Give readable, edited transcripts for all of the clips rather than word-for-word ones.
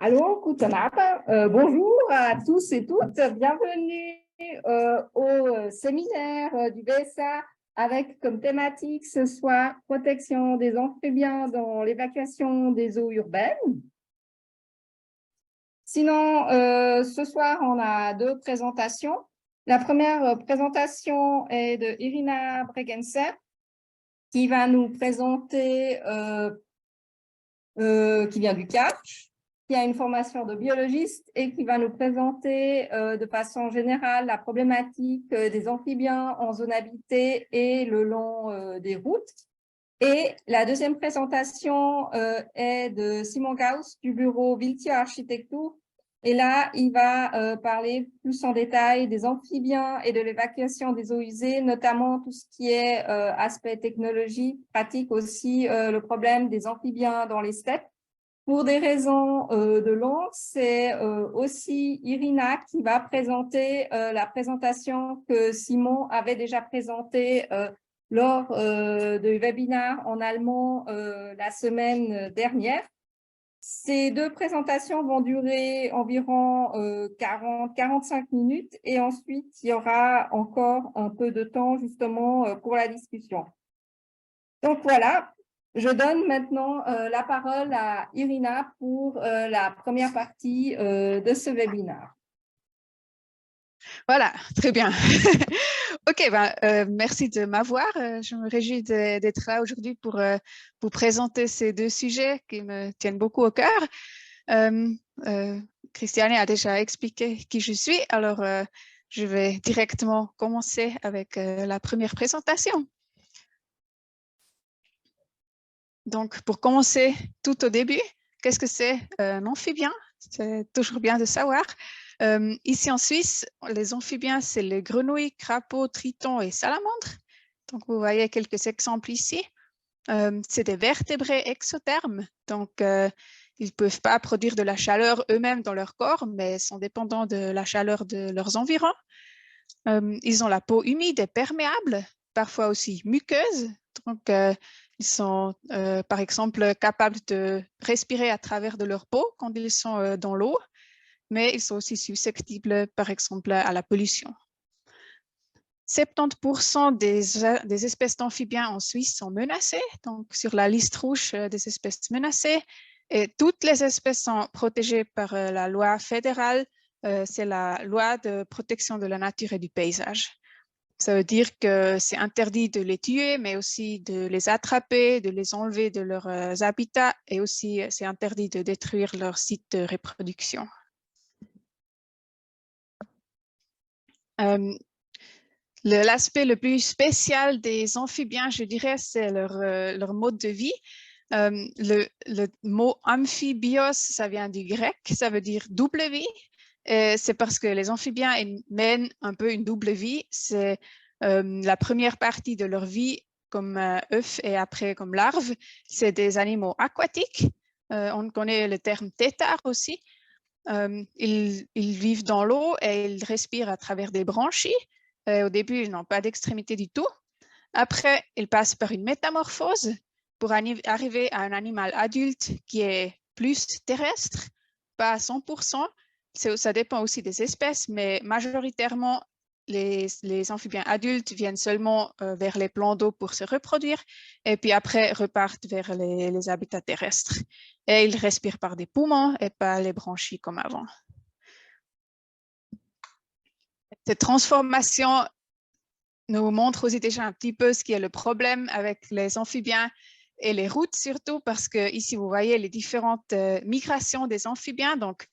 Allô, guten Abend. Bonjour à tous et toutes. Bienvenue au séminaire du BSA avec comme thématique ce soir protection des amphibiens dans l'évacuation des eaux urbaines. Sinon, ce soir, on a deux présentations. La première présentation est de Irina Bregenzer qui va nous présenter, qui vient du CAP, qui a une formation de biologiste et qui va nous présenter de façon générale la problématique des amphibiens en zone habitée et le long des routes. Et la deuxième présentation est de Simon Gauss du bureau Viltia Architecture. Et là, il va parler plus en détail des amphibiens et de l'évacuation des eaux usées, notamment tout ce qui est aspect technologique, pratique aussi, le problème des amphibiens dans les steppes. Pour des raisons de langue, c'est aussi Irina qui va présenter la présentation que Simon avait déjà présentée lors du webinaire en allemand la semaine dernière. Ces deux présentations vont durer environ 40-45 minutes et ensuite, il y aura encore un peu de temps justement pour la discussion. Donc voilà, je donne maintenant la parole à Irina pour la première partie de ce webinaire. Voilà, très bien. OK, merci de m'avoir. Je me réjouis d'être là aujourd'hui pour vous présenter ces deux sujets qui me tiennent beaucoup au cœur. Christiane a déjà expliqué qui je suis, alors je vais directement commencer avec la première présentation. Donc, pour commencer tout au début, qu'est-ce que c'est un amphibien? C'est toujours bien de savoir. Ici en Suisse, les amphibiens, c'est les grenouilles, crapauds, tritons et salamandres. Donc, vous voyez quelques exemples ici. C'est des vertébrés exothermes. Donc, ils ne peuvent pas produire de la chaleur eux-mêmes dans leur corps, mais sont dépendants de la chaleur de leurs environs. Ils ont la peau humide et perméable, parfois aussi muqueuse. Donc, ils sont, par exemple, capables de respirer à travers de leur peau quand ils sont dans l'eau, mais ils sont aussi susceptibles, par exemple, à la pollution. 70% des espèces d'amphibiens en Suisse sont menacées, donc sur la liste rouge des espèces menacées. Et toutes les espèces sont protégées par la loi fédérale, c'est la loi de protection de la nature et du paysage. Ça veut dire que c'est interdit de les tuer, mais aussi de les attraper, de les enlever de leurs habitats, et aussi c'est interdit de détruire leur site de reproduction. L'aspect le plus spécial des amphibiens, je dirais, c'est leur mode de vie. Le mot amphibios, ça vient du grec, ça veut dire double vie. C'est parce que les amphibiens mènent un peu une double vie. C'est la première partie de leur vie comme œufs et après comme larves. C'est des animaux aquatiques. On connaît le terme tétard aussi. Ils vivent dans l'eau et ils respirent à travers des branchies. Au début, ils n'ont pas d'extrémité du tout. Après, ils passent par une métamorphose pour arriver à un animal adulte qui est plus terrestre, pas à 100%. Ça dépend aussi des espèces, mais majoritairement, les amphibiens adultes viennent seulement vers les plans d'eau pour se reproduire et puis après repartent vers les habitats terrestres. Et ils respirent par des poumons et pas les branchies comme avant. Cette transformation nous montre aussi déjà un petit peu ce qui est le problème avec les amphibiens et les routes surtout, parce que ici vous voyez les différentes migrations des amphibiens. Donc,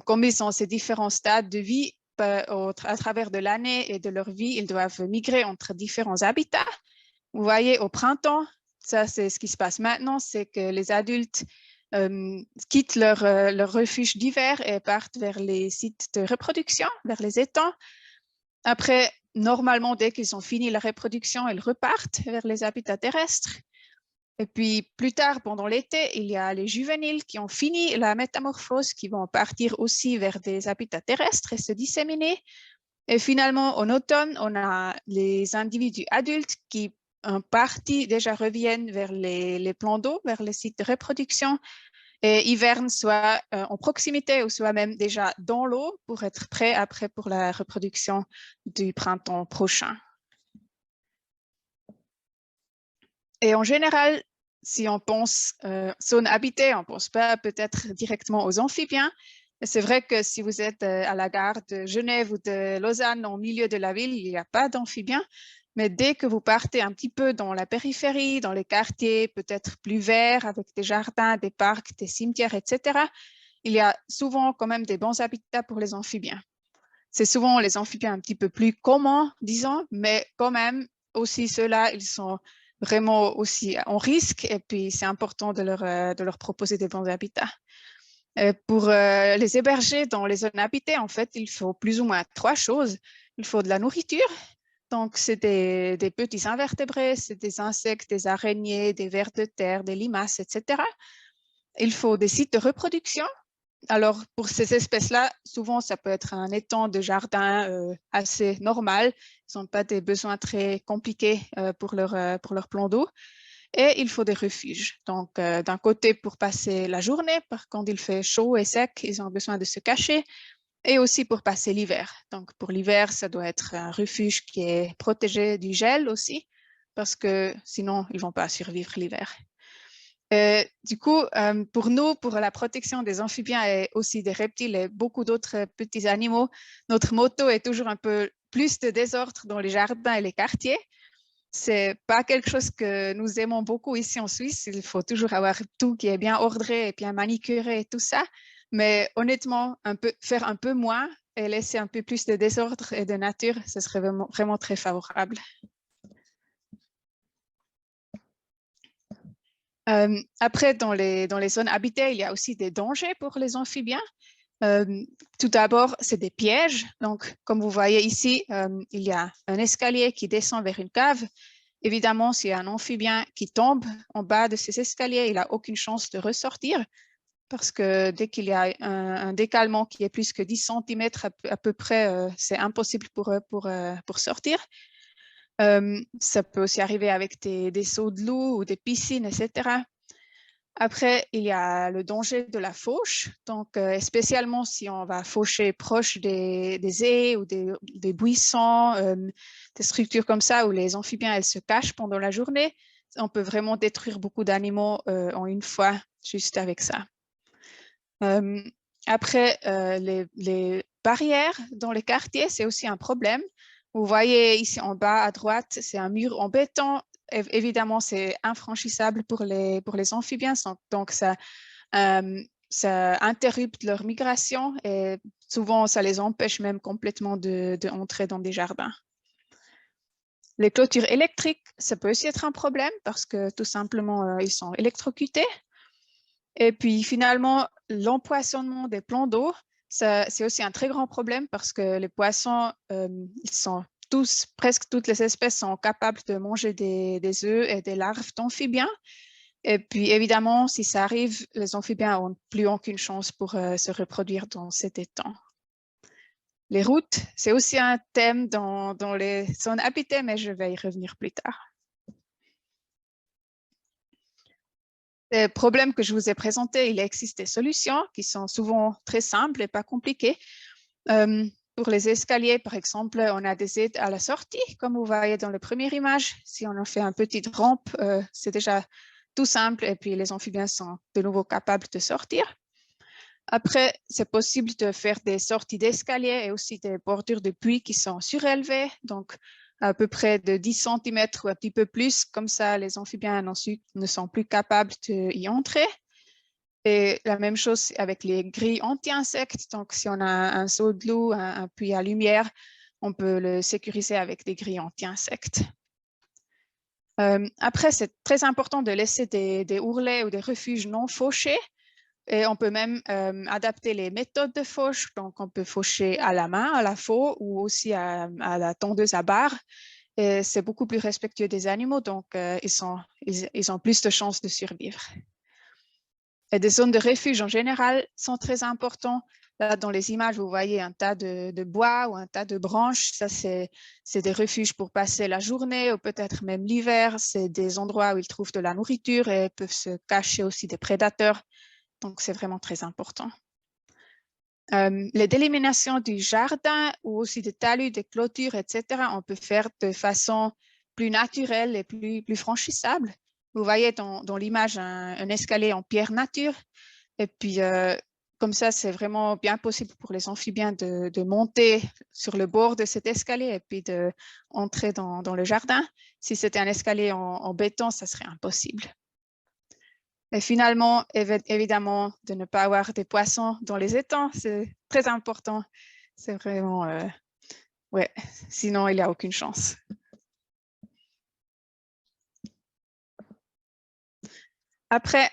comme ils ont ces différents stades de vie à travers de l'année et de leur vie, ils doivent migrer entre différents habitats. Vous voyez au printemps, ça c'est ce qui se passe maintenant, c'est que les adultes quittent leur refuge d'hiver et partent vers les sites de reproduction, vers les étangs. Après, normalement, dès qu'ils ont fini la reproduction, ils repartent vers les habitats terrestres. Et puis, plus tard, pendant l'été, il y a les juvéniles qui ont fini la métamorphose, qui vont partir aussi vers des habitats terrestres et se disséminer. Et finalement, en automne, on a les individus adultes qui, en partie, déjà reviennent vers les plans d'eau, vers les sites de reproduction. et hivernent soit en proximité ou soit même déjà dans l'eau pour être prêts après pour la reproduction du printemps prochain. Et en général, si on pense zone habitée, on ne pense pas peut-être directement aux amphibiens. C'est vrai que si vous êtes à la gare de Genève ou de Lausanne, au milieu de la ville, il n'y a pas d'amphibiens. Mais dès que vous partez un petit peu dans la périphérie, dans les quartiers peut-être plus verts, avec des jardins, des parcs, des cimetières, etc., il y a souvent quand même des bons habitats pour les amphibiens. C'est souvent les amphibiens un petit peu plus communs, disons, mais quand même, aussi ceux-là, ils sont vraiment aussi en risque et puis c'est important de leur proposer des bons habitats. Pour les héberger dans les zones habitées, en fait, il faut plus ou moins 3 choses. Il faut de la nourriture, donc c'est des petits invertébrés, c'est des insectes, des araignées, des vers de terre, des limaces, etc. Il faut des sites de reproduction. Alors, pour ces espèces-là, souvent, ça peut être un étang de jardin assez normal. Ils n'ont pas des besoins très compliqués pour leur plan d'eau. Et il faut des refuges. Donc, d'un côté, pour passer la journée, quand il fait chaud et sec, ils ont besoin de se cacher. Et aussi pour passer l'hiver. Donc, pour l'hiver, ça doit être un refuge qui est protégé du gel aussi, parce que sinon, ils ne vont pas survivre l'hiver. Du coup, pour nous, pour la protection des amphibiens et aussi des reptiles et beaucoup d'autres petits animaux, notre motto est toujours un peu plus de désordre dans les jardins et les quartiers. C'est pas quelque chose que nous aimons beaucoup ici en Suisse. Il faut toujours avoir tout qui est bien ordré et bien manicuré et tout ça. Mais honnêtement, faire un peu moins et laisser un peu plus de désordre et de nature, ce serait vraiment très favorable. Après, dans les zones habitées, il y a aussi des dangers pour les amphibiens. Tout d'abord, c'est des pièges. Donc, comme vous voyez ici, il y a un escalier qui descend vers une cave. Évidemment, s'il y a un amphibien qui tombe en bas de ces escaliers, il n'a aucune chance de ressortir parce que dès qu'il y a un décalement qui est plus que 10 cm à peu près, c'est impossible pour eux pour sortir. Ça peut aussi arriver avec des seaux de loup ou des piscines, etc. Après, il y a le danger de la fauche, donc spécialement si on va faucher proche des haies ou des buissons, des structures comme ça où les amphibiens elles se cachent pendant la journée, on peut vraiment détruire beaucoup d'animaux en une fois juste avec ça. Après, les barrières dans les quartiers, c'est aussi un problème. Vous voyez ici en bas à droite, c'est un mur en béton. Évidemment, c'est infranchissable pour les amphibiens, donc ça interrupte leur migration et souvent, ça les empêche même complètement d'entrer dans des jardins. Les clôtures électriques, ça peut aussi être un problème parce que tout simplement, ils sont électrocutés. Et puis finalement, l'empoisonnement des plans d'eau, c'est aussi un très grand problème parce que les poissons, ils sont presque toutes les espèces sont capables de manger des œufs et des larves d'amphibiens. Et puis évidemment, si ça arrive, les amphibiens n'ont plus aucune chance pour se reproduire dans cet étang. Les routes, c'est aussi un thème dans les zones habitées, mais je vais y revenir plus tard. Les problèmes que je vous ai présentés, il existe des solutions qui sont souvent très simples et pas compliquées. Pour les escaliers, par exemple, on a des aides à la sortie, comme vous voyez dans la première image. Si on en fait une petite rampe, c'est déjà tout simple et puis les amphibiens sont de nouveau capables de sortir. Après, c'est possible de faire des sorties d'escalier et aussi des bordures de puits qui sont surélevées, donc à peu près de 10 cm ou un petit peu plus. Comme ça, les amphibiens ne sont plus capables d'y entrer. Et la même chose avec les grilles anti-insectes. Donc, si on a un seau de loup, un puits à lumière, on peut le sécuriser avec des grilles anti-insectes. Après, c'est très important de laisser des ourlets ou des refuges non fauchés. Et on peut même adapter les méthodes de fauche. Donc, on peut faucher à la main, à la faux, ou aussi à la tondeuse à barre. Et c'est beaucoup plus respectueux des animaux, donc ils ont plus de chances de survivre. Et des zones de refuge en général sont très importantes. Là, dans les images, vous voyez un tas de bois ou un tas de branches. Ça, c'est des refuges pour passer la journée ou peut-être même l'hiver. C'est des endroits où ils trouvent de la nourriture et peuvent se cacher aussi des prédateurs. Donc, c'est vraiment très important. Les déliminations du jardin ou aussi des talus, des clôtures, etc., on peut faire de façon plus naturelle et plus franchissable. Vous voyez dans l'image un escalier en pierre nature. Et puis, comme ça, c'est vraiment bien possible pour les amphibiens de monter sur le bord de cet escalier et puis d'entrer dans le jardin. Si c'était un escalier en béton, ça serait impossible. Et finalement, évidemment, de ne pas avoir des poissons dans les étangs, c'est très important. C'est vraiment, ouais, sinon il n'y a aucune chance. Après,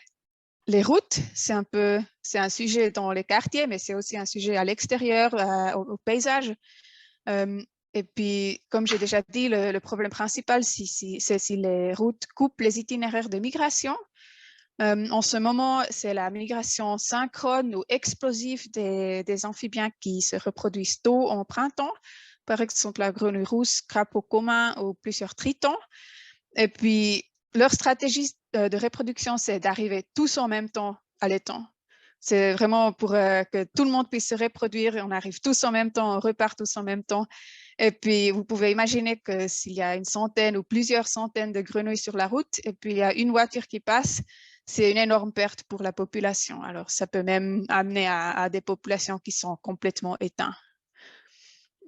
les routes, c'est un sujet dans les quartiers, mais c'est aussi un sujet à l'extérieur, au paysage. Et puis, comme j'ai déjà dit, le problème principal, c'est si les routes coupent les itinéraires de migration. En ce moment, c'est la migration synchrone ou explosive des amphibiens qui se reproduisent tôt en printemps. Par exemple, la grenouille rousse, crapaud commun ou plusieurs tritons. Et puis, leur stratégie de reproduction, c'est d'arriver tous en même temps à l'étang. C'est vraiment pour que tout le monde puisse se reproduire. On arrive tous en même temps, on repart tous en même temps. Et puis, vous pouvez imaginer que s'il y a une centaine ou plusieurs centaines de grenouilles sur la route, et puis il y a une voiture qui passe, c'est une énorme perte pour la population. Alors, ça peut même amener à des populations qui sont complètement éteintes.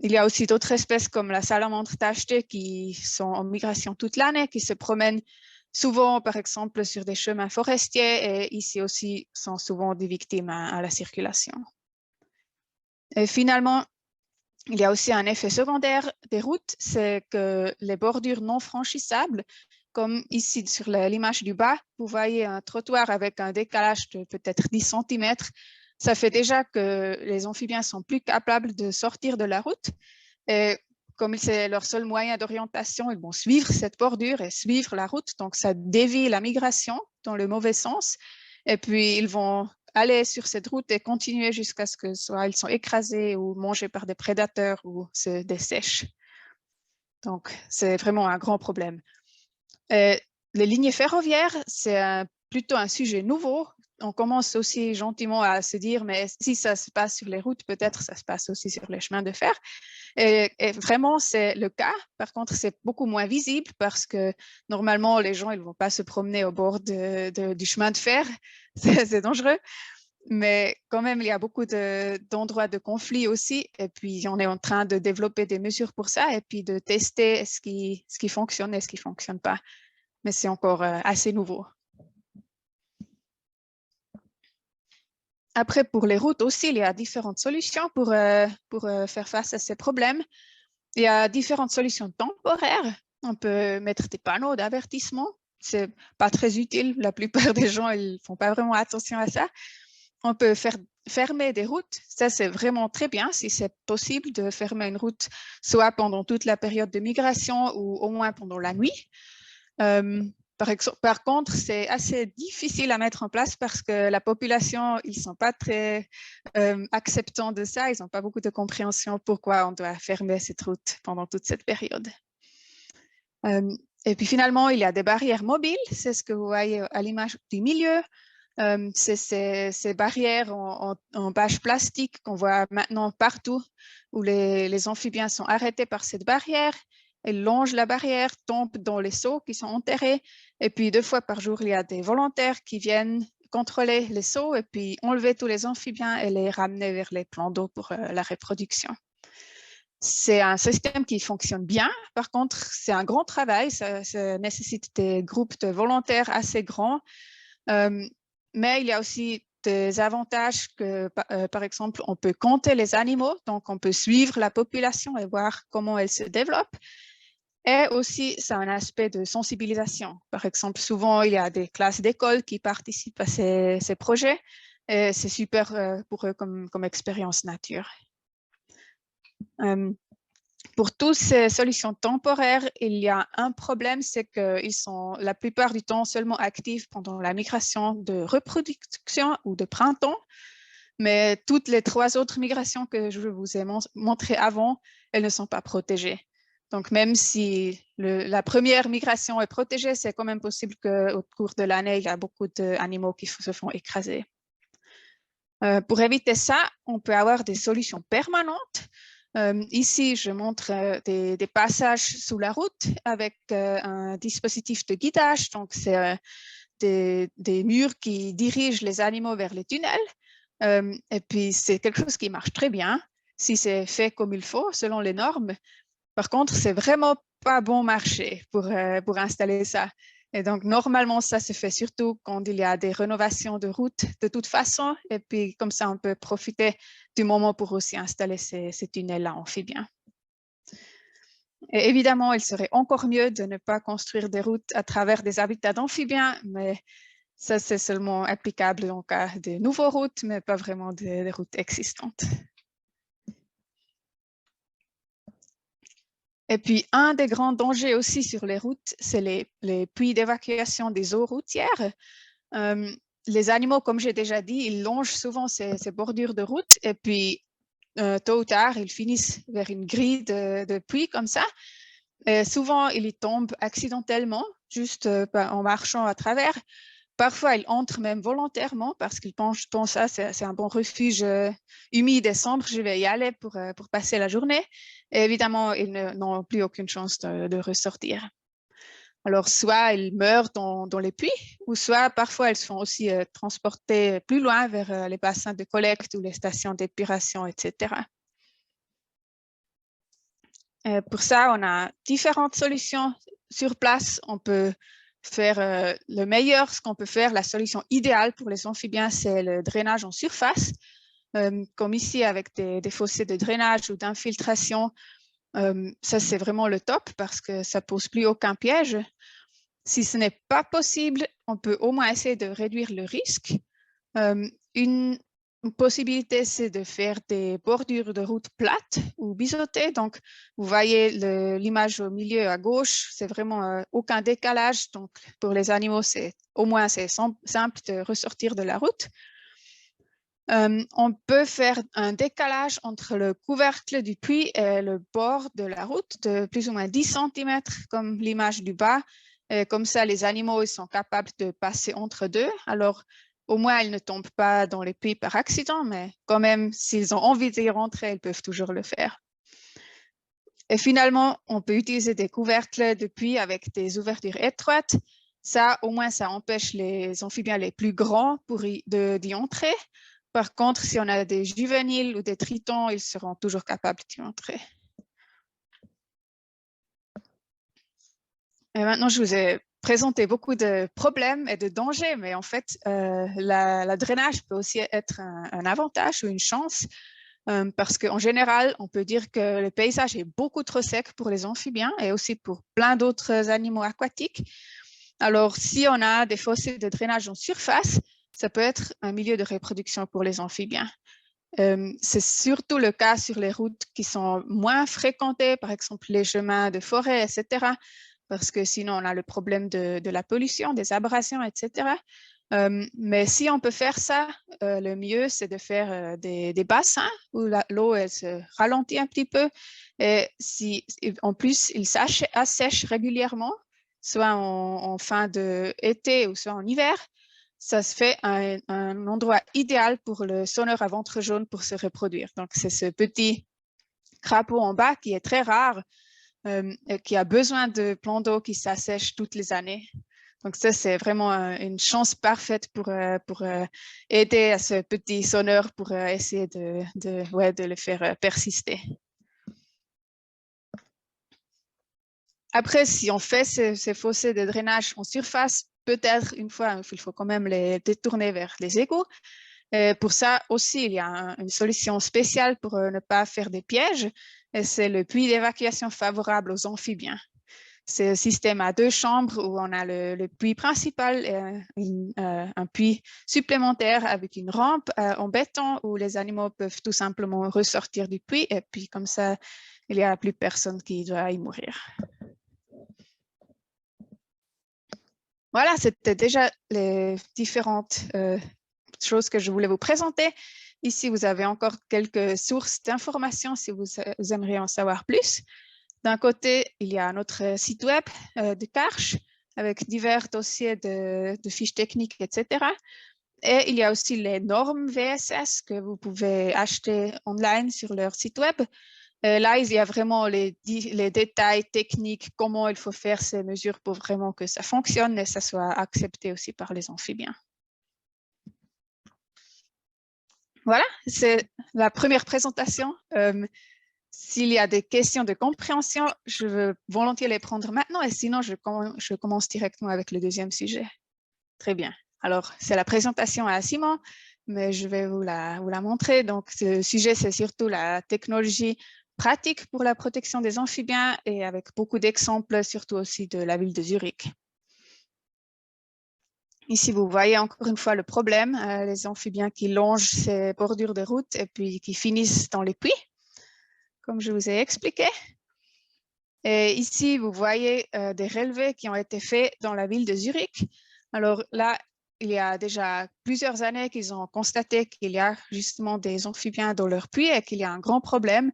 Il y a aussi d'autres espèces comme la salamandre tachetée qui sont en migration toute l'année, qui se promènent souvent, par exemple, sur des chemins forestiers et ici aussi sont souvent des victimes à la circulation. Et finalement, il y a aussi un effet secondaire des routes, c'est que les bordures non franchissables, comme ici sur l'image du bas, vous voyez un trottoir avec un décalage de peut-être 10 cm. Ça fait déjà que les amphibiens sont plus capables de sortir de la route. Et comme c'est leur seul moyen d'orientation, ils vont suivre cette bordure et suivre la route. Donc, ça dévie la migration dans le mauvais sens. Et puis, ils vont aller sur cette route et continuer jusqu'à ce que soit ils sont écrasés ou mangés par des prédateurs ou se dessèchent. Donc, c'est vraiment un grand problème. Les lignes ferroviaires, c'est plutôt un sujet nouveau. On commence aussi gentiment à se dire, mais si ça se passe sur les routes, peut-être ça se passe aussi sur les chemins de fer. Et vraiment, c'est le cas. Par contre, c'est beaucoup moins visible parce que normalement, les gens, ils ne vont pas se promener au bord du chemin de fer. C'est dangereux. Mais quand même, il y a beaucoup d'endroits de conflit aussi. Et puis, on est en train de développer des mesures pour ça et puis de tester ce qui fonctionne et ce qui ne fonctionne pas. Mais c'est encore assez nouveau. Après, pour les routes aussi, il y a différentes solutions pour faire face à ces problèmes. Il y a différentes solutions temporaires. On peut mettre des panneaux d'avertissement. Ce n'est pas très utile. La plupart des gens ne font pas vraiment attention à ça. On peut fermer des routes. Ça, c'est vraiment très bien si c'est possible de fermer une route, soit pendant toute la période de migration ou au moins pendant la nuit. Par contre, c'est assez difficile à mettre en place parce que la population, ils ne sont pas très acceptants de ça. Ils n'ont pas beaucoup de compréhension pourquoi on doit fermer cette route pendant toute cette période. Et puis finalement, il y a des barrières mobiles. C'est ce que vous voyez à l'image du milieu. C'est ces barrières en bâche plastique qu'on voit maintenant partout, où les amphibiens sont arrêtés par cette barrière. Ils longent la barrière, tombent dans les seaux qui sont enterrés. Et puis 2 fois par jour, il y a des volontaires qui viennent contrôler les seaux et puis enlever tous les amphibiens et les ramener vers les plans d'eau pour la reproduction. C'est un système qui fonctionne bien. Par contre, c'est un grand travail. Ça nécessite des groupes de volontaires assez grands. Mais il y a aussi des avantages que, par exemple, on peut compter les animaux, donc on peut suivre la population et voir comment elle se développe. Et aussi, c'est un aspect de sensibilisation. Par exemple, souvent, il y a des classes d'école qui participent à ces projets. Et c'est super pour eux comme expérience nature. Pour toutes ces solutions temporaires, il y a un problème, c'est qu'ils sont la plupart du temps seulement actifs pendant la migration de reproduction ou de printemps. Mais toutes les 3 autres migrations que je vous ai montrées avant, elles ne sont pas protégées. Donc, même si la première migration est protégée, c'est quand même possible qu'au cours de l'année, il y a beaucoup d'animaux qui se font écraser. Pour éviter ça, on peut avoir des solutions permanentes. Ici, je montre des passages sous la route avec un dispositif de guidage. Donc, c'est des murs qui dirigent les animaux vers les tunnels. Et puis, c'est quelque chose qui marche très bien si c'est fait comme il faut, selon les normes. Par contre, c'est vraiment pas bon marché pour installer ça. Et donc, normalement, ça se fait surtout quand il y a des rénovations de routes de toute façon. Et puis, comme ça, on peut profiter du moment pour aussi installer ces tunnels-là amphibiens. Et évidemment, il serait encore mieux de ne pas construire des routes à travers des habitats d'amphibiens, mais ça, c'est seulement applicable en cas de nouvelles routes, mais pas vraiment des routes existantes. Et puis, un des grands dangers aussi sur les routes, c'est les puits d'évacuation des eaux routières. Les animaux, comme j'ai déjà dit, ils longent souvent ces bordures de route et puis, tôt ou tard, ils finissent vers une grille de puits comme ça. Et souvent, ils y tombent accidentellement, juste en marchant à travers. Parfois, ils entrent même volontairement parce qu'ils pensent ah, c'est un bon refuge humide et sombre, je vais y aller pour passer la journée. Et évidemment, ils n'ont plus aucune chance de ressortir. Alors, soit ils meurent dans les puits, ou soit parfois ils sont aussi transportés plus loin vers les bassins de collecte ou les stations d'épuration, etc. Pour ça, on a différentes solutions sur place. On peut faire le meilleur, ce qu'on peut faire, la solution idéale pour les amphibiens, c'est le drainage en surface, comme ici avec des fossés de drainage ou d'infiltration. Ça, c'est vraiment le top parce que ça ne pose plus aucun piège. Si ce n'est pas possible, on peut au moins essayer de réduire le risque. Une possibilité, c'est de faire des bordures de route plates ou biseautées. Donc, vous voyez l'image au milieu à gauche, c'est vraiment aucun décalage. Donc, pour les animaux, au moins c'est simple de ressortir de la route. On peut faire un décalage entre le couvercle du puits et le bord de la route de plus ou moins 10 cm, comme l'image du bas. Et comme ça, les animaux ils sont capables de passer entre deux. Alors, au moins, ils ne tombent pas dans les puits par accident, mais quand même, s'ils ont envie d'y rentrer, ils peuvent toujours le faire. Et finalement, on peut utiliser des couvercles de puits avec des ouvertures étroites. Ça, au moins, ça empêche les amphibiens les plus grands d'y entrer. Par contre, si on a des juvéniles ou des tritons, ils seront toujours capables d'y entrer. Et maintenant, je vous ai présenté beaucoup de problèmes et de dangers, mais en fait, la drainage peut aussi être un avantage ou une chance, parce qu'en général, on peut dire que le paysage est beaucoup trop sec pour les amphibiens et aussi pour plein d'autres animaux aquatiques. Alors, si on a des fossés de drainage en surface, ça peut être un milieu de reproduction pour les amphibiens. C'est surtout le cas sur les routes qui sont moins fréquentées, par exemple les chemins de forêt, etc., parce que sinon on a le problème de la pollution, des abrasions, etc. Mais si on peut faire ça, le mieux c'est de faire des bassins où l'eau se ralentit un petit peu. Et en plus, il s'assèche régulièrement, soit en fin d'été ou soit en hiver. Ça se fait un endroit idéal pour le sonneur à ventre jaune pour se reproduire. Donc, c'est ce petit crapaud en bas qui est très rare et qui a besoin de plans d'eau qui s'assèchent toutes les années. Donc, ça, c'est vraiment une chance parfaite pour aider à ce petit sonneur pour essayer de le faire persister. Après, si on fait ces fossés de drainage en surface, peut-être une fois, il faut quand même les détourner vers les égouts. Et pour ça aussi, il y a une solution spéciale pour ne pas faire des pièges, et c'est le puits d'évacuation favorable aux amphibiens. C'est un système à 2 chambres où on a le puits principal et un puits supplémentaire avec une rampe en béton où les animaux peuvent tout simplement ressortir du puits et puis comme ça, il n'y a plus personne qui doit y mourir. Voilà, c'était déjà les différentes choses que je voulais vous présenter. Ici, vous avez encore quelques sources d'informations si vous aimeriez en savoir plus. D'un côté, il y a notre site web de Karsh avec divers dossiers de fiches techniques, etc. Et il y a aussi les normes VSS que vous pouvez acheter online sur leur site web. Là, il y a vraiment les détails techniques, comment il faut faire ces mesures pour vraiment que ça fonctionne et ça soit accepté aussi par les amphibiens. Voilà, c'est la première présentation. S'il y a des questions de compréhension, je veux volontiers les prendre maintenant et sinon, je commence directement avec le deuxième sujet. Très bien. Alors, c'est la présentation à Simon, mais je vais vous la montrer. Donc, le sujet, c'est surtout la technologie pratique pour la protection des amphibiens et avec beaucoup d'exemples, surtout aussi de la ville de Zurich. Ici, vous voyez encore une fois le problème, les amphibiens qui longent ces bordures de route et puis qui finissent dans les puits, comme je vous ai expliqué. Et ici, vous voyez des relevés qui ont été faits dans la ville de Zurich. Alors là, il y a déjà plusieurs années qu'ils ont constaté qu'il y a justement des amphibiens dans leurs puits et qu'il y a un grand problème.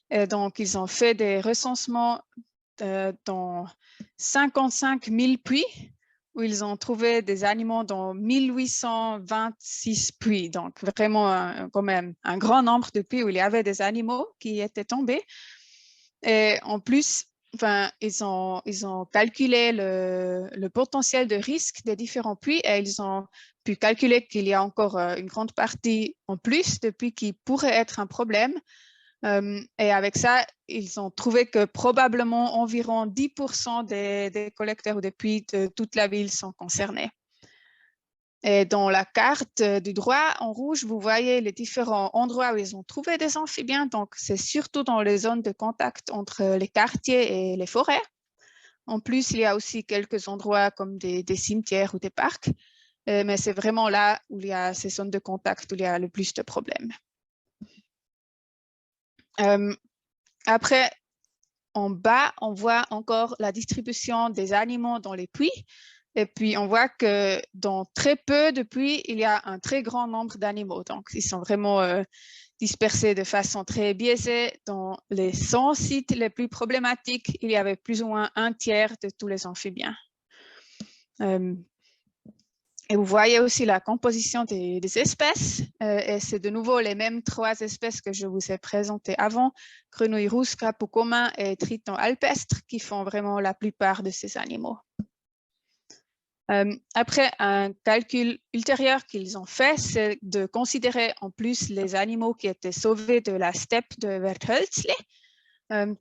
Et donc, ils ont fait des recensements dans 55 000 puits où ils ont trouvé des animaux dans 1826 puits. Donc, vraiment quand même un grand nombre de puits où il y avait des animaux qui étaient tombés. Et en plus, enfin, ils ont calculé le potentiel de risque des différents puits et ils ont pu calculer qu'il y a encore une grande partie en plus de puits qui pourraient être un problème. Et avec ça, ils ont trouvé que probablement environ 10% des collecteurs ou des puits de toute la ville sont concernés. Et dans la carte du droit, en rouge, vous voyez les différents endroits où ils ont trouvé des amphibiens. Donc, c'est surtout dans les zones de contact entre les quartiers et les forêts. En plus, il y a aussi quelques endroits comme des cimetières ou des parcs. Mais c'est vraiment là où il y a ces zones de contact où il y a le plus de problèmes. Après, en bas, on voit encore la distribution des animaux dans les puits. Et puis, on voit que dans très peu de puits, il y a un très grand nombre d'animaux. Donc, ils sont vraiment dispersés de façon très biaisée. Dans les 100 sites les plus problématiques, il y avait plus ou moins un tiers de tous les amphibiens. Et vous voyez aussi la composition des espèces. Et c'est de nouveau les mêmes 3 espèces que je vous ai présentées avant, grenouille rousse, crapaud commun et triton alpestre, qui font vraiment la plupart de ces animaux. Après, un calcul ultérieur qu'ils ont fait, c'est de considérer en plus les animaux qui étaient sauvés de la steppe de Werthölzli,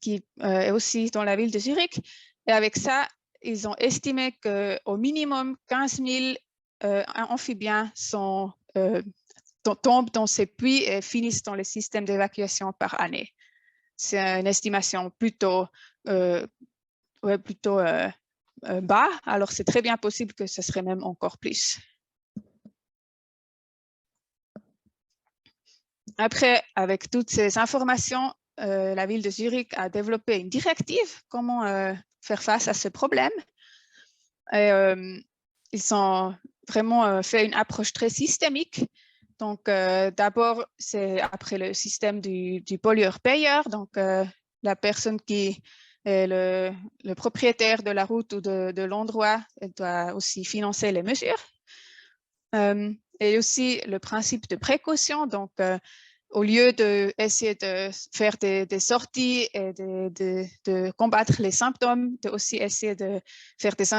qui est aussi dans la ville de Zurich. Et avec ça, ils ont estimé qu'au minimum 15 000 amphibiens tombent dans ces puits et finissent dans les systèmes d'évacuation par année. C'est une estimation plutôt bas, alors c'est très bien possible que ce serait même encore plus. Après, avec toutes ces informations, la ville de Zurich a développé une directive comment faire face à ce problème. Et, ils ont vraiment fait une approche très systémique. Donc, d'abord, c'est après le système du pollueur-payeur. Donc, la personne qui est le propriétaire de la route ou de l'endroit doit aussi financer les mesures. Et aussi le principe de précaution. Donc, au lieu d'essayer de faire des sorties et de combattre les symptômes, de aussi essayer de faire des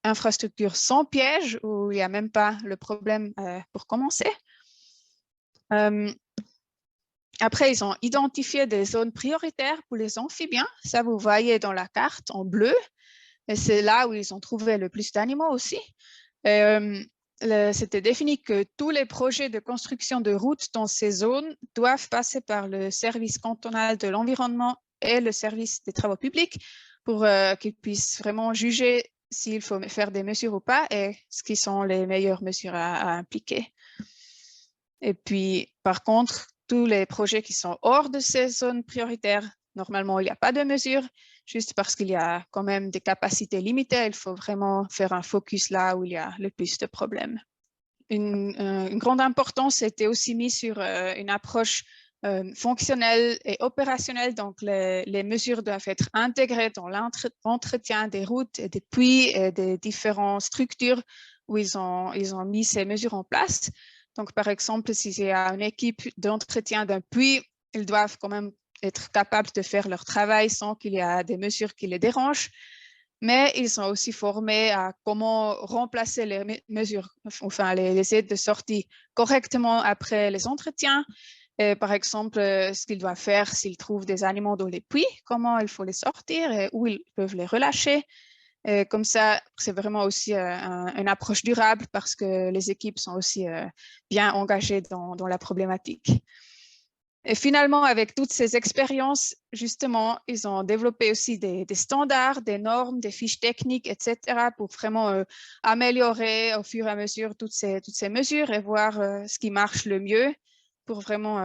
infrastructures sans piège où il n'y a même pas le problème pour commencer. Après, ils ont identifié des zones prioritaires pour les amphibiens. Ça, vous voyez dans la carte en bleu. Et c'est là où ils ont trouvé le plus d'animaux aussi. C'était défini que tous les projets de construction de routes dans ces zones doivent passer par le service cantonal de l'environnement et le service des travaux publics pour qu'ils puissent vraiment juger s'il faut faire des mesures ou pas et ce qui sont les meilleures mesures à impliquer. Et puis, par contre, tous les projets qui sont hors de ces zones prioritaires, normalement, il n'y a pas de mesures, juste parce qu'il y a quand même des capacités limitées. Il faut vraiment faire un focus là où il y a le plus de problèmes. Une grande importance était aussi mise sur une approche fonctionnelle et opérationnelle. Donc, les mesures doivent être intégrées dans l'entretien des routes et des puits et des différentes structures où ils ont mis ces mesures en place. Donc, par exemple, s'il y a une équipe d'entretien d'un puits, ils doivent quand même être capables de faire leur travail sans qu'il y ait des mesures qui les dérangent. Mais ils sont aussi formés à comment remplacer les mesures, enfin les aides de sortie correctement après les entretiens. Et par exemple, ce qu'ils doivent faire s'ils trouvent des animaux dans les puits, comment il faut les sortir et où ils peuvent les relâcher. Et comme ça, c'est vraiment aussi une approche durable parce que les équipes sont aussi bien engagées dans la problématique. Et finalement, avec toutes ces expériences, justement, ils ont développé aussi des standards, des normes, des fiches techniques, etc., pour vraiment améliorer au fur et à mesure toutes ces mesures et voir ce qui marche le mieux pour vraiment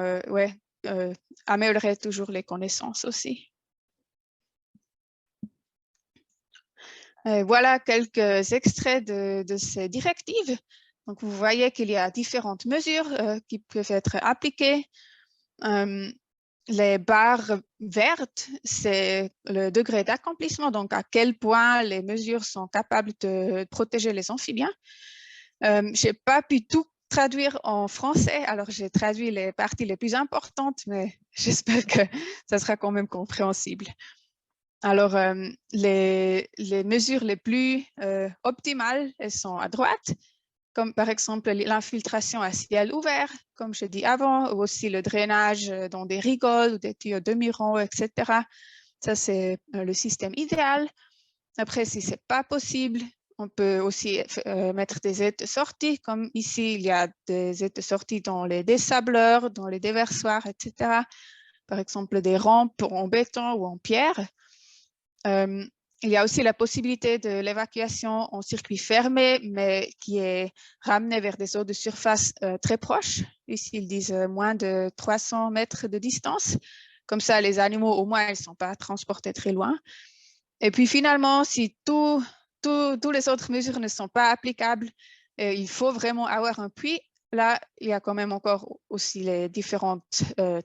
améliorer toujours les connaissances aussi. Voilà quelques extraits de ces directives. Donc, vous voyez qu'il y a différentes mesures qui peuvent être appliquées. Les barres vertes, c'est le degré d'accomplissement, donc à quel point les mesures sont capables de protéger les amphibiens. Je n'ai pas pu tout traduire en français, alors j'ai traduit les parties les plus importantes, mais j'espère que ça sera quand même compréhensible. Alors, les mesures les plus optimales, elles sont à droite, comme par exemple l'infiltration à ciel ouvert, comme je dis avant, ou aussi le drainage dans des rigoles ou des tuyaux demi-ronds, etc. Ça, c'est le système idéal. Après, si ce n'est pas possible, on peut aussi mettre des aides de sortie, comme ici, il y a des aides de sortie dans les dessableurs, dans les déversoirs, etc. Par exemple, des rampes en béton ou en pierre. Il y a aussi la possibilité de l'évacuation en circuit fermé, mais qui est ramenée vers des eaux de surface très proches. Ici, ils disent moins de 300 mètres de distance. Comme ça, les animaux, au moins, ils ne sont pas transportés très loin. Et puis finalement, si toutes les autres mesures ne sont pas applicables, il faut vraiment avoir un puits. Là, il y a quand même encore aussi les différents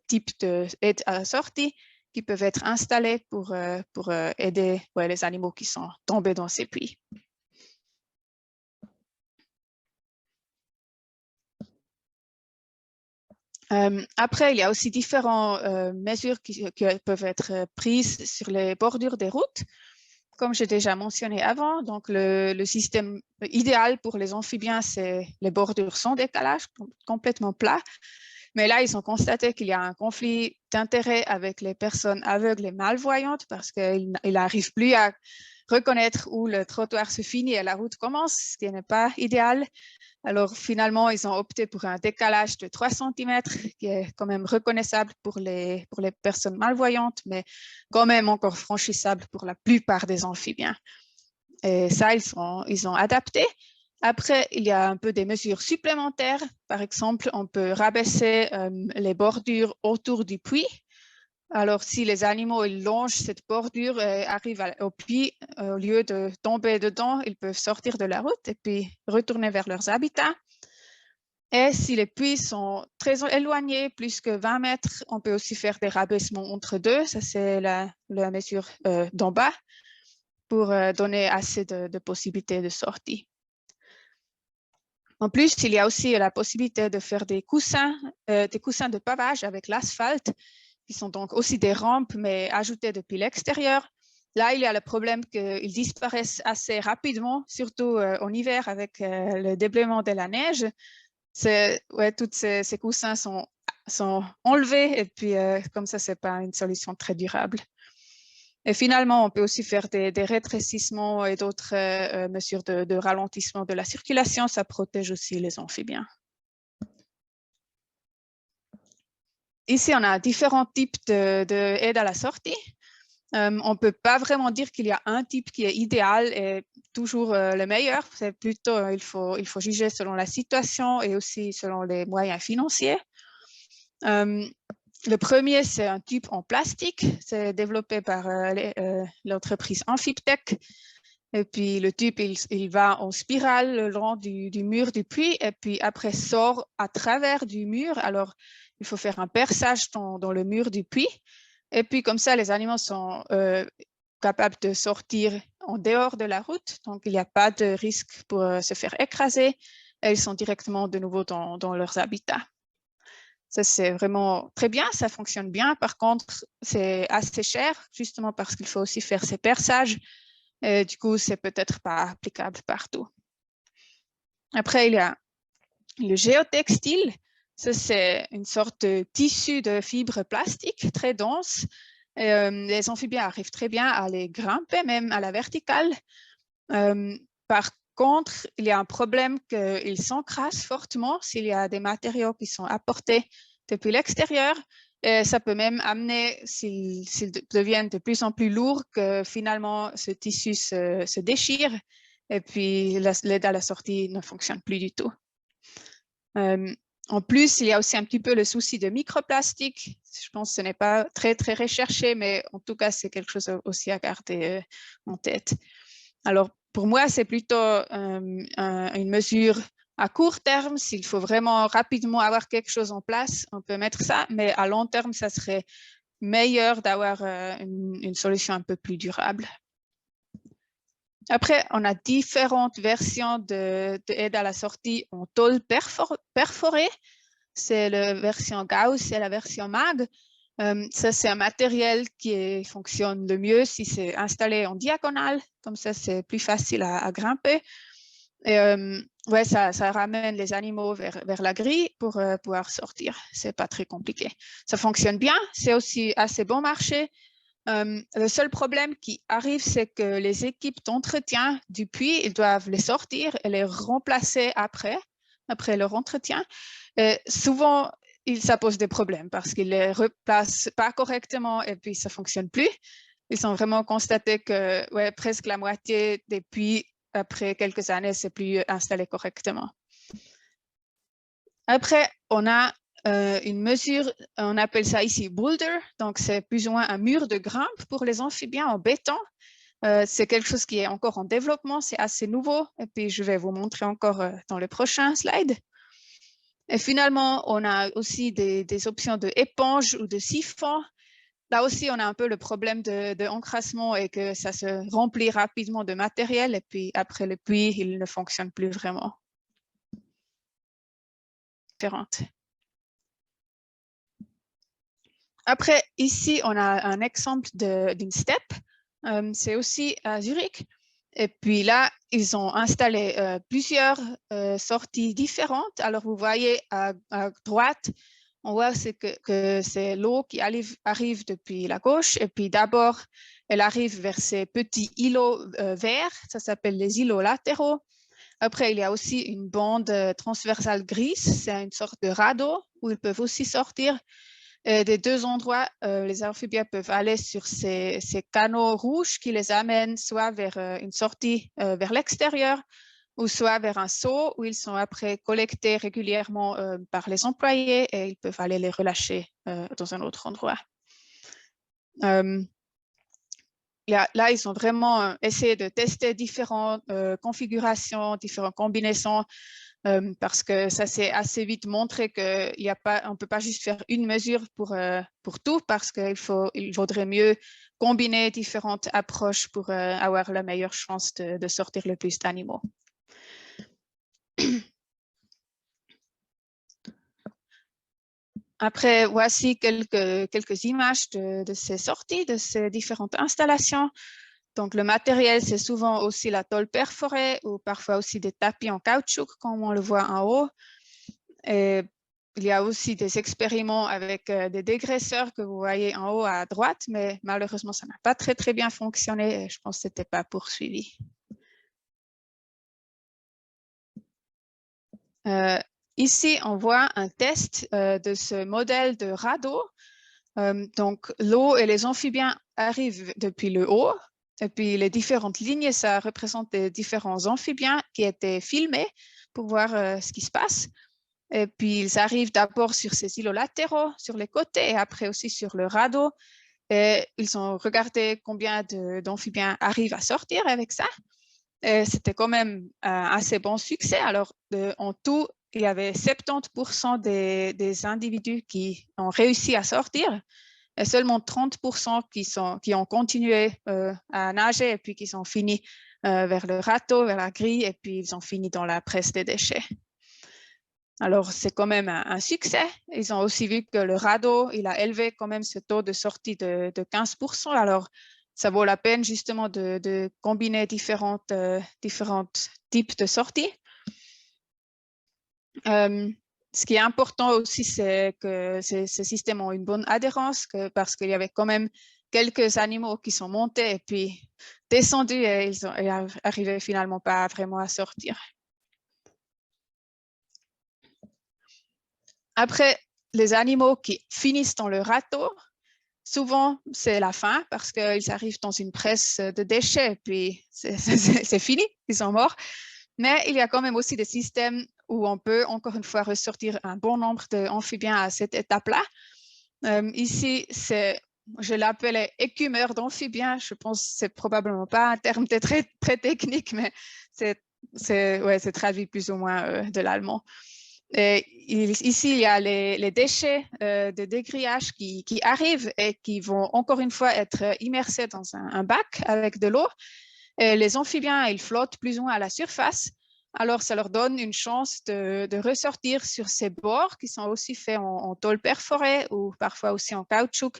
types d'aides à la sortie qui peuvent être installés pour aider les animaux qui sont tombés dans ces puits. Après, il y a aussi différentes mesures qui peuvent être prises sur les bordures des routes. Comme j'ai déjà mentionné avant, donc le système idéal pour les amphibiens, c'est les bordures sans décalage, complètement plats. Mais là, ils ont constaté qu'il y a un conflit d'intérêt avec les personnes aveugles et malvoyantes parce qu'ils n'arrivent plus à reconnaître où le trottoir se finit et la route commence, ce qui n'est pas idéal. Alors, finalement, ils ont opté pour un décalage de 3 cm qui est quand même reconnaissable pour les personnes malvoyantes, mais quand même encore franchissable pour la plupart des amphibiens. Et ça, ils ont adapté. Après, il y a un peu des mesures supplémentaires. Par exemple, on peut rabaisser les bordures autour du puits. Alors, si les animaux ils longent cette bordure et arrivent au puits, au lieu de tomber dedans, ils peuvent sortir de la route et puis retourner vers leurs habitats. Et si les puits sont très éloignés, plus que 20 mètres, on peut aussi faire des rabaissements entre deux. Ça, c'est la mesure d'en bas pour donner assez de possibilités de sortie. En plus, il y a aussi la possibilité de faire des coussins de pavage avec l'asphalte, qui sont donc aussi des rampes, mais ajoutées depuis l'extérieur. Là, il y a le problème qu'ils disparaissent assez rapidement, surtout en hiver avec le déblaiement de la neige. Tous ces coussins sont enlevés et puis comme ça, ce n'est pas une solution très durable. Et finalement, on peut aussi faire des rétrécissements et d'autres mesures de ralentissement de la circulation. Ça protège aussi les amphibiens. Ici, on a différents types d'aide à la sortie. On ne peut pas vraiment dire qu'il y a un type qui est idéal et toujours le meilleur. C'est plutôt, il faut juger selon la situation et aussi selon les moyens financiers. Le premier, c'est un tube en plastique. C'est développé par l'entreprise Amphibtech. Et puis, le tube, il va en spirale le long du mur du puits et puis après sort à travers du mur. Alors, il faut faire un perçage dans le mur du puits. Et puis, comme ça, les animaux sont capables de sortir en dehors de la route, donc il n'y a pas de risque pour se faire écraser. Et ils sont directement de nouveau dans leurs habitats. Ça, c'est vraiment très bien, ça fonctionne bien. Par contre, c'est assez cher, justement parce qu'il faut aussi faire ces perçages. Et du coup, c'est peut-être pas applicable partout. Après, il y a le géotextile. Ça, c'est une sorte de tissu de fibres plastiques très dense. Les amphibiens arrivent très bien à les grimper, même à la verticale. Par contre, il y a un problème qu'ils s'encrassent fortement s'il y a des matériaux qui sont apportés depuis l'extérieur. Et ça peut même amener, s'ils deviennent de plus en plus lourds, que finalement ce tissu se déchire et puis l'aide à la sortie ne fonctionne plus du tout. En plus, il y a aussi un petit peu le souci de microplastique. Je pense que ce n'est pas très, très recherché, mais en tout cas, c'est quelque chose aussi à garder en tête. Alors, pour moi, c'est plutôt une mesure à court terme. S'il faut vraiment rapidement avoir quelque chose en place, on peut mettre ça, mais à long terme, ça serait meilleur d'avoir une solution un peu plus durable. Après, on a différentes versions d'aide à la sortie en tôle perforée. C'est la version Gauss et la version MAG. Ça, c'est un matériel qui fonctionne le mieux si c'est installé en diagonale. Comme ça, c'est plus facile à grimper. Et ouais, ça ramène les animaux vers la grille pour pouvoir sortir. C'est pas très compliqué. Ça fonctionne bien. C'est aussi assez bon marché. Le seul problème qui arrive, c'est que les équipes d'entretien du puits, ils doivent les sortir et les remplacer après leur entretien. Et souvent, ça pose des problèmes parce qu'ils ne les replacent pas correctement et puis ça ne fonctionne plus. Ils ont vraiment constaté que ouais, presque la moitié des puits, après quelques années, c'est plus installé correctement. Après, on a une mesure, on appelle ça ici boulder, donc c'est plus ou moins un mur de grimpe pour les amphibiens en béton. C'est quelque chose qui est encore en développement, c'est assez nouveau, et puis je vais vous montrer encore dans le prochain slide. Et finalement, on a aussi des options de éponge ou de siphon. Là aussi, on a un peu le problème de encrassement et que ça se remplit rapidement de matériel, et puis après le puits, il ne fonctionne plus vraiment. Différentes. Après, ici, on a un exemple d'une steppe. C'est aussi à Zurich. Et puis là, ils ont installé plusieurs sorties différentes. Alors, vous voyez à droite, on voit que c'est l'eau qui arrive depuis la gauche. Et puis d'abord, elle arrive vers ces petits îlots verts. Ça s'appelle les îlots latéraux. Après, il y a aussi une bande transversale grise. C'est une sorte de radeau où ils peuvent aussi sortir. Des deux endroits, les amphibiens peuvent aller sur ces canaux rouges qui les amènent soit vers une sortie vers l'extérieur ou soit vers un seau où ils sont après collectés régulièrement par les employés et ils peuvent aller les relâcher dans un autre endroit. Là, ils ont vraiment essayé de tester différentes configurations, différentes combinaisons parce que ça s'est assez vite montré qu'on ne peut pas juste faire une mesure pour tout parce qu'il vaudrait mieux combiner différentes approches pour avoir la meilleure chance de sortir le plus d'animaux. Après, voici quelques images de ces sorties, de ces différentes installations. Donc, le matériel, c'est souvent aussi la tôle perforée ou parfois aussi des tapis en caoutchouc, comme on le voit en haut. Et il y a aussi des expériments avec des dégraisseurs que vous voyez en haut à droite, mais malheureusement, ça n'a pas très, très bien fonctionné et je pense que ce n'était pas poursuivi. Ici, on voit un test de ce modèle de radeau. Donc, l'eau et les amphibiens arrivent depuis le haut. Et puis, les différentes lignes, ça représente les différents amphibiens qui étaient filmés pour voir ce qui se passe. Et puis, ils arrivent d'abord sur ces îlots latéraux, sur les côtés, et après aussi sur le radeau. Et ils ont regardé combien d'amphibiens arrivent à sortir avec ça. C'était quand même un assez bon succès. Alors, en tout, il y avait 70% des individus qui ont réussi à sortir. et seulement 30% qui ont continué à nager et puis qui sont finis vers le râteau, vers la grille, et puis ils ont fini dans la presse des déchets. Alors, c'est quand même un succès. Ils ont aussi vu que le radeau, il a élevé quand même ce taux de sortie de 15%. Alors, ça vaut la peine justement de combiner différents types de sorties. Ce qui est important aussi, c'est que ces systèmes ont une bonne adhérence parce qu'il y avait quand même quelques animaux qui sont montés et puis descendus et ils n'arrivaient finalement pas vraiment à sortir. Après, les animaux qui finissent dans le râteau, souvent, c'est la fin parce qu'ils arrivent dans une presse de déchets et puis c'est fini, ils sont morts. Mais il y a quand même aussi des systèmes où on peut encore une fois ressortir un bon nombre d'amphibiens à cette étape-là. Ici, je l'appelle écumeur d'amphibiens. Je pense que ce n'est probablement pas un terme très, très technique, mais c'est traduit plus ou moins de l'allemand. Ici, il y a les déchets de dégrillage qui arrivent et qui vont encore une fois être immersés dans un bac avec de l'eau. Les amphibiens, ils flottent plus ou moins à la surface. Alors, ça leur donne une chance de ressortir sur ces bords qui sont aussi faits en tôle perforée ou parfois aussi en caoutchouc,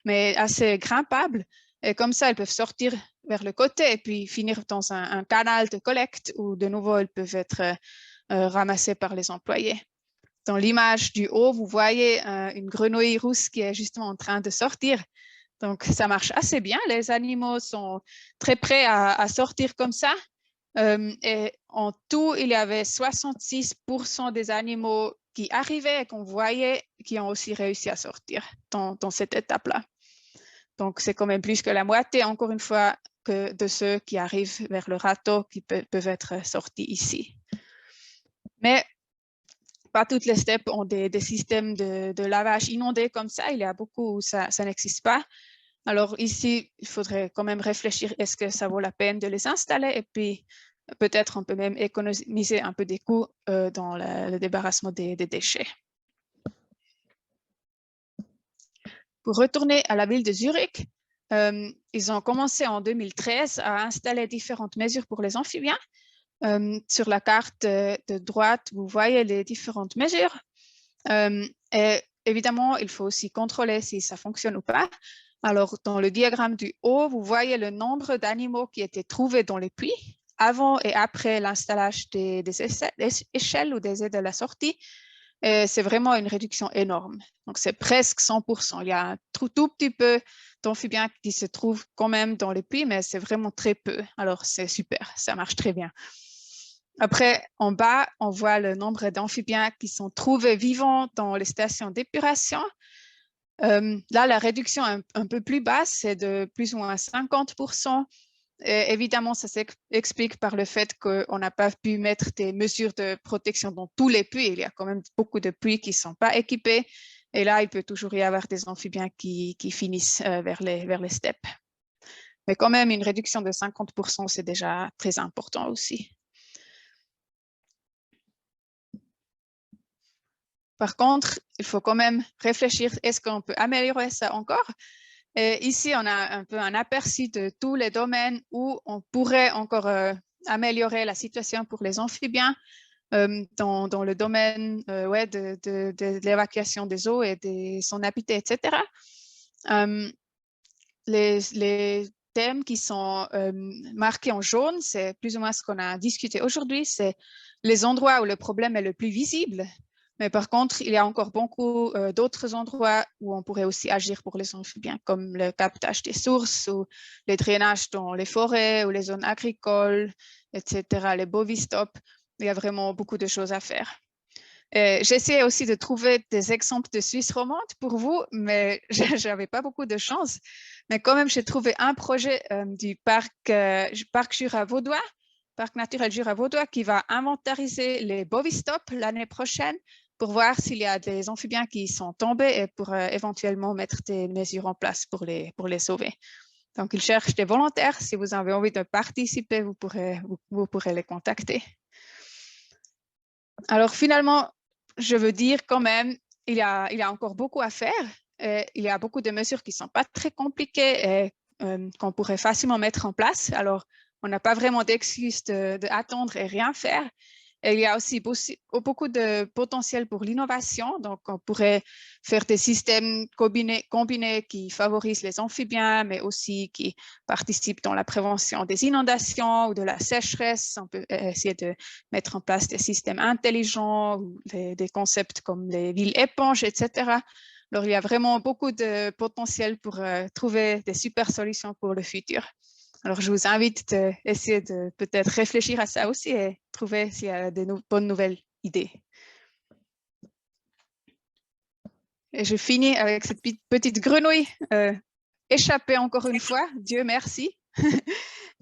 mais assez grimpables. Et comme ça, ils peuvent sortir vers le côté et puis finir dans un canal de collecte où de nouveau, ils peuvent être ramassés par les employés. Dans l'image du haut, vous voyez une grenouille rousse qui est justement en train de sortir. Donc, ça marche assez bien. Les animaux sont très prêts à sortir comme ça. Et en tout, il y avait 66% des animaux qui arrivaient et qu'on voyait qui ont aussi réussi à sortir dans cette étape-là. Donc, c'est quand même plus que la moitié, encore une fois, que de ceux qui arrivent vers le râteau qui peuvent être sortis ici. Mais pas toutes les steppes ont des systèmes de lavage inondés comme ça. Il y a beaucoup où ça n'existe pas. Alors ici, il faudrait quand même réfléchir, est-ce que ça vaut la peine de les installer? Et puis, peut-être on peut même économiser un peu des coûts dans le débarrassement des déchets. Pour retourner à la ville de Zurich, ils ont commencé en 2013 à installer différentes mesures pour les amphibiens. Sur la carte de droite, vous voyez les différentes mesures. Et évidemment, il faut aussi contrôler si ça fonctionne ou pas. Alors, dans le diagramme du haut, vous voyez le nombre d'animaux qui étaient trouvés dans les puits avant et après l'installation des échelles ou des aides à la sortie. C'est vraiment une réduction énorme. Donc, c'est presque 100%. Il y a un tout petit peu d'amphibiens qui se trouvent quand même dans les puits, mais c'est vraiment très peu. Alors, c'est super, ça marche très bien. Après, en bas, on voit le nombre d'amphibiens qui sont trouvés vivants dans les stations d'épuration. Là, la réduction est un peu plus basse, c'est de plus ou moins 50%. Et évidemment, ça s'explique par le fait qu'on n'a pas pu mettre des mesures de protection dans tous les puits. Il y a quand même beaucoup de puits qui ne sont pas équipés. Et là, il peut toujours y avoir des amphibiens qui finissent vers les steppes. Mais quand même, une réduction de 50%, c'est déjà très important aussi. Par contre, il faut quand même réfléchir, est-ce qu'on peut améliorer ça encore? Et ici, on a un peu un aperçu de tous les domaines où on pourrait encore améliorer la situation pour les amphibiens dans le domaine de l'évacuation des eaux et de son habitat, etc. Les thèmes qui sont marqués en jaune, c'est plus ou moins ce qu'on a discuté aujourd'hui, c'est les endroits où le problème est le plus visible. Mais par contre, il y a encore beaucoup d'autres endroits où on pourrait aussi agir pour les amphibiens, comme le captage des sources ou les drainages dans les forêts ou les zones agricoles, etc., les bovistops. Il y a vraiment beaucoup de choses à faire. J'essaie aussi de trouver des exemples de Suisse romande pour vous, mais je n'avais pas beaucoup de chance. Mais quand même, j'ai trouvé un projet du parc Jura-Vaudois, parc naturel Jura-Vaudois, qui va inventariser les bovistops l'année prochaine pour voir s'il y a des amphibiens qui sont tombés et pour éventuellement mettre des mesures en place pour les sauver. Donc, ils cherchent des volontaires. Si vous avez envie de participer, vous pourrez les contacter. Alors, finalement, je veux dire quand même, il y a encore beaucoup à faire. il y a beaucoup de mesures qui ne sont pas très compliquées et qu'on pourrait facilement mettre en place. Alors, on n'a pas vraiment d'excuse d'attendre et rien faire. Et il y a aussi beaucoup de potentiel pour l'innovation. Donc, on pourrait faire des systèmes combinés qui favorisent les amphibiens, mais aussi qui participent dans la prévention des inondations ou de la sécheresse. On peut essayer de mettre en place des systèmes intelligents, ou des concepts comme les villes éponges, etc. Alors, il y a vraiment beaucoup de potentiel pour trouver des super solutions pour le futur. Alors, je vous invite à essayer de peut-être réfléchir à ça aussi et trouver s'il y a de bonnes nouvelles idées. Et je finis avec cette petite grenouille échappée encore une fois. Dieu merci.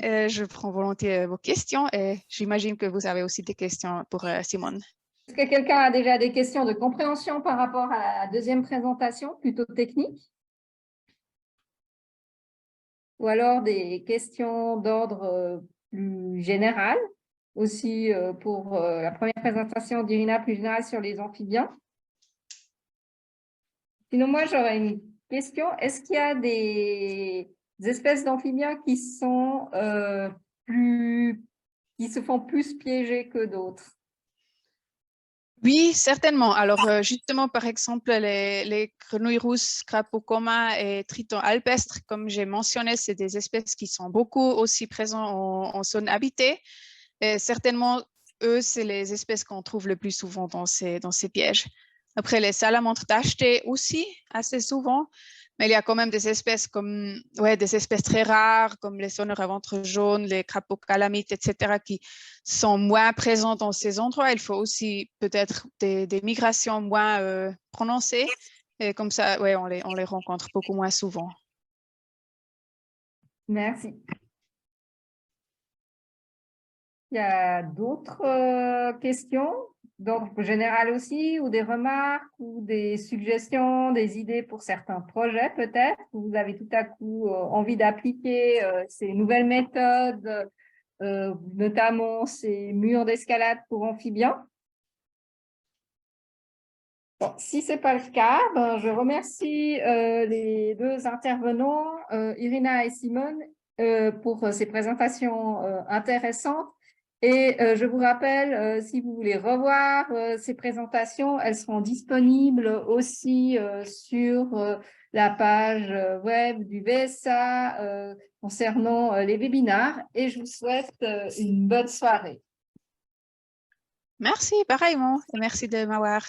Je prends volontiers vos questions et j'imagine que vous avez aussi des questions pour Simone. Est-ce que quelqu'un a déjà des questions de compréhension par rapport à la deuxième présentation, plutôt technique? Ou alors des questions d'ordre plus général, aussi pour la première présentation d'Irina plus générale sur les amphibiens. Sinon, moi, j'aurais une question. Est-ce qu'il y a des espèces d'amphibiens qui sont qui se font plus piéger que d'autres? Oui, certainement. Alors, justement, par exemple, les grenouilles rousses, crapauds communs et tritons alpestres, comme j'ai mentionné, c'est des espèces qui sont beaucoup aussi présentes en zone habitée. Et certainement, eux, c'est les espèces qu'on trouve le plus souvent dans ces pièges. Après, les salamandres tachetées aussi, assez souvent. Mais il y a quand même des espèces des espèces très rares, comme les sonneurs à ventre jaune, les crapauds calamites, etc., qui sont moins présents dans ces endroits. Il faut aussi peut-être des migrations moins prononcées. Et comme ça, on les rencontre beaucoup moins souvent. Merci. Il y a d'autres questions d'ordre général aussi, ou des remarques, ou des suggestions, des idées pour certains projets peut-être. Vous avez tout à coup envie d'appliquer ces nouvelles méthodes, notamment ces murs d'escalade pour amphibiens. Bon, si ce n'est pas le cas, je remercie les deux intervenants, Irina et Simone, pour ces présentations intéressantes. Et je vous rappelle, si vous voulez revoir ces présentations, elles seront disponibles aussi sur la page web du VSA concernant les webinaires. Et je vous souhaite une bonne soirée. Merci, pareillement. Et merci de m'avoir